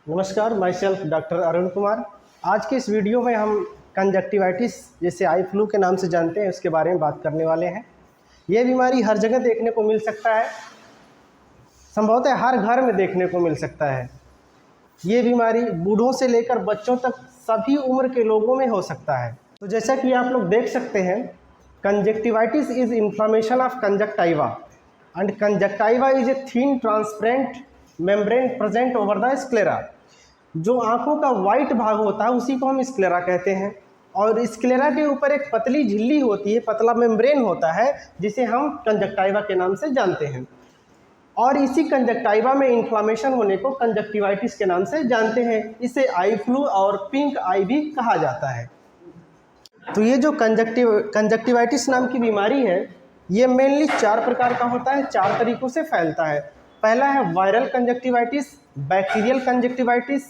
नमस्कार, my self doctor Arun Kumar. आज के इस वीडियो में हम कंजक्टिवाइटिस जैसे आई फ्लू के नाम से जानते हैं उसके बारे में बात करने वाले हैं। ये बीमारी हर जगह देखने को मिल सकता है, संभवतः हर घर में देखने को मिल सकता है। ये बीमारी बूढ़ों से लेकर बच्चों तक सभी उम्र के लोगों में हो सकता है। तो जैसा कि आप लोग देख सकते हैं, conjunctivitis is inflammation of conjunctiva and conjunctiva is a thin transparent membrane present over the sclera. जो आंखों का वाइट भाग होता है उसी को हम स्क्लेरा कहते हैं, और स्क्लेरा के ऊपर एक पतली झिल्ली होती है, पतला मेम्ब्रेन होता है, जिसे हम कंजक्टाइवा के नाम से जानते हैं। और इसी कंजक्टाइवा में इन्फ्लामेशन होने को कंजक्टिवाइटिस के नाम से जानते हैं। इसे आई फ्लू और पिंक आई भी कहा जाता है। तो ये जो कंजक्टिवाइटिस नाम की बीमारी है, ये मेनली 4 प्रकार का होता है, 4 तरीक़ों से फैलता है। पहला है viral conjunctivitis, bacterial conjunctivitis,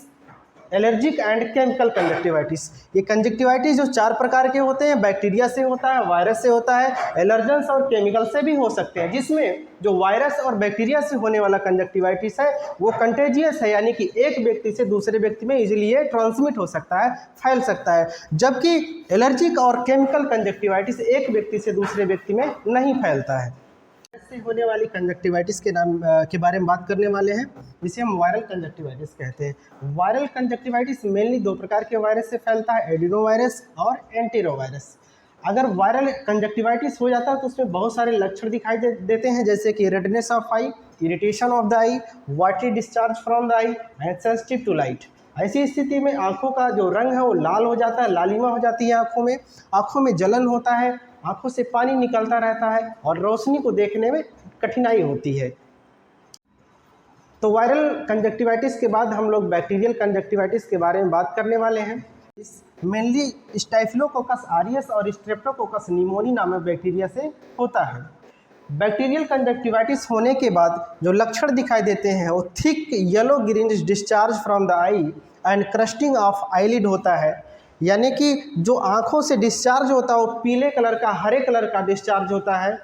allergic and chemical conjunctivitis. ये कंजक्टिवाइटिस जो 4 प्रकार के होते हैं, बैक्टीरिया से होता है, वायरस से होता है, एलर्जेंस और केमिकल से भी हो सकते हैं। जिसमें जो वायरस और बैक्टीरिया से होने वाला कंजक्टिवाइटिस है वो कंटेजियस है, यानी कि एक व्यक्ति से दूसरे व्यक्ति में इजीली ये ट्रांसमिट हो सकता है, फैल सकता है। जबकि एलर्जिक और केमिकल कंजक्टिवाइटिस एक व्यक्ति से दूसरे व्यक्ति में नहीं फैलता है। से होने वाली कंजक्टिवाइटिस के नाम के बारे में बात करने वाले हैं, जिसे हम वायरल कंजक्टिवाइटिस कहते हैं। वायरल कंजक्टिवाइटिस मेनली 2 प्रकार के वायरस से फैलता है, एडिनोवायरस और एंटेरोवायरस। अगर वायरल कंजक्टिवाइटिस हो जाता है तो उसमें बहुत सारे लक्षण दिखाई देते हैं, जैसे कि redness of eye, irritation of the eye, watery discharge from the eye and sensitive to light. ऐसी स्थिति में आँखों का जो रंग है वो लाल हो जाता है, लालिमा हो जाती है आँखों में जलन होता है, आँखों से पानी निकलता रहता है और रोशनी को देखने में कठिनाई होती है। तो वायरल कंजक्टिवाइटिस के बाद हम लोग बैक्टीरियल कंजक्टिवाइटिस के बारे में बात करने वाले हैं। मेनली स्टाइफिलोकोकस ऑरियस और स्ट्रेप्टोकोकस निमोनी नामक बैक्टीरिया से होता है। बैक्टीरियल कंजक्टिवाइटिस होने के बाद जो लक्षण दिखाई देते हैं वो thick yellow greenish discharge from the eye and crusting of eyelid होता है, यानी कि जो आँखों से डिस्चार्ज होता है वो पीले कलर का, हरे कलर का डिस्चार्ज होता है।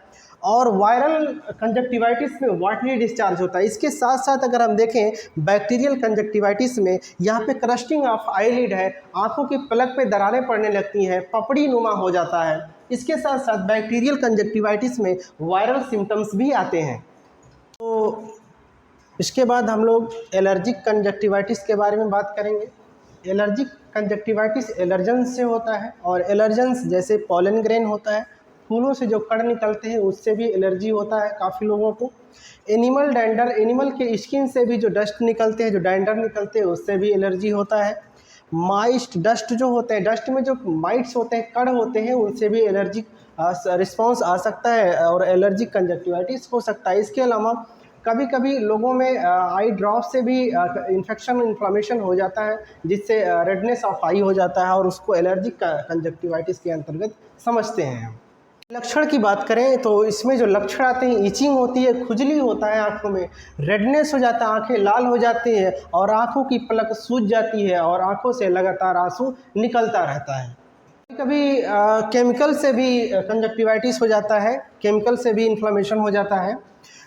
और वायरल कंजक्टिवाइटिस में वाटरी डिस्चार्ज होता है। इसके साथ साथ अगर हम देखें बैक्टीरियल कंजक्टिवाइटिस में यहाँ पे क्रस्टिंग ऑफ आईलिड है, आँखों की पलक पे दरारें पड़ने लगती हैं, पपड़ी नुमा हो जाता है। इसके साथ साथ बैक्टीरियल कंजक्टिवाइटिस में वायरल सिम्टम्स भी आते हैं। तो इसके बाद हम लोग एलर्जिक कंजक्टिवाइटिस के बारे में बात करेंगे। एलर्जिक कंजक्टिवाइटिस एलर्जेंस से होता है, और एलर्जेंस जैसे पॉलन ग्रेन होता है, फूलों से जो कण निकलते हैं उससे भी एलर्जी होता है काफ़ी लोगों को। एनिमल डैंडर, एनिमल के स्किन से भी जो डस्ट निकलते हैं, जो डैंडर निकलते हैं, उससे भी एलर्जी होता है। माइस्ट डस्ट जो होते हैं, डस्ट में जो माइट्स होते हैं, कण होते हैं, उनसे भी एलर्जिक रिस्पॉन्स आ सकता है और एलर्जिक कंजक्टिवाइटिस हो सकता है। इसके अलावा कभी कभी लोगों में आई ड्रॉप से भी इन्फ्लामेशन हो जाता है, जिससे रेडनेस ऑफ आई हो जाता है और उसको एलर्जिक कंजक्टिवाइटिस के अंतर्गत समझते हैं हम। लक्षण की बात करें तो इसमें जो लक्षण आते हैं, ईचिंग होती है, खुजली होता है आँखों में, रेडनेस हो जाता है, आँखें लाल हो जाती हैं और आँखों की पलक सूज जाती है और आँखों से लगातार आंसू निकलता रहता है। कभी केमिकल से भी कंजक्टिवाइटिस हो जाता है, केमिकल से भी इन्फ्लामेशन हो जाता है।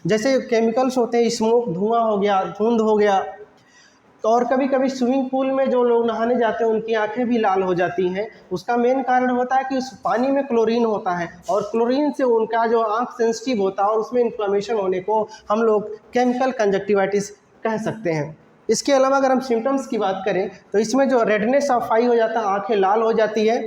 जैसे केमिकल्स होते हैं, स्मोक, धुआं हो गया, धुंध हो गया। तो और कभी कभी स्विमिंग पूल में जो लोग नहाने जाते हैं उनकी आंखें भी लाल हो जाती हैं। उसका मेन कारण होता है कि उस पानी में क्लोरीन होता है और क्लोरीन से उनका जो आंख सेंसिटिव होता है और उसमें इन्फ्लामेशन होने को हम लोग केमिकल कंजक्टिवाइटिस कह सकते हैं। इसके अलावा अगर हम सिम्टम्स की बात करें तो इसमें जो रेडनेस ऑफ आई हो जाता है, आंखें लाल हो जाती है,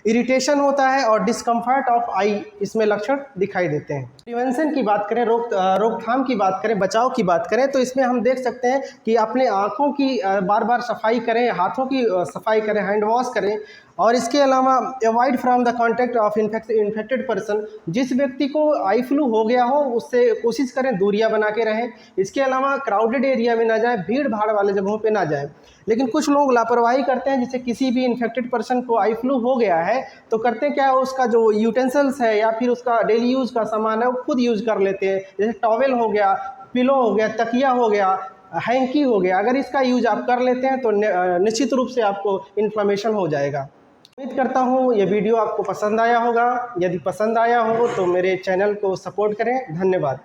इरिटेशन होता है और डिस्कम्फर्ट ऑफ आई, इसमें लक्षण दिखाई देते हैं। प्रिवेंशन की बात करें, रोकथाम की बात करें, बचाव की बात करें तो इसमें हम देख सकते हैं कि अपने आँखों की बार बार सफाई करें, हाथों की सफाई करें, हैंड वॉश करें। और इसके अलावा avoid from the contact of infected person. जिस व्यक्ति को आई फ्लू हो गया हो उससे कोशिश करें दूरियां बना के रहें। इसके अलावा क्राउडेड एरिया में ना जाएं, भीड़ भाड़ वाले जगहों पे ना जाएं। लेकिन कुछ लोग लापरवाही करते हैं, जैसे किसी भी इन्फेक्टेड पर्सन को आई फ्लू हो गया है तो करते क्या है, उसका जो यूटेंसिल्स है या फिर उसका डेली यूज़ का सामान है वो खुद यूज़ कर लेते हैं। जैसे टॉवेल हो गया, पिलो हो गया, तकिया हो गया, हैंकी हो गया। अगर इसका यूज आप कर लेते हैं तो निश्चित रूप से आपको इन्फ्लेमेशन हो जाएगा। उम्मीद करता हूँ ये वीडियो आपको पसंद आया होगा। यदि पसंद आया हो तो मेरे चैनल को सपोर्ट करें। धन्यवाद।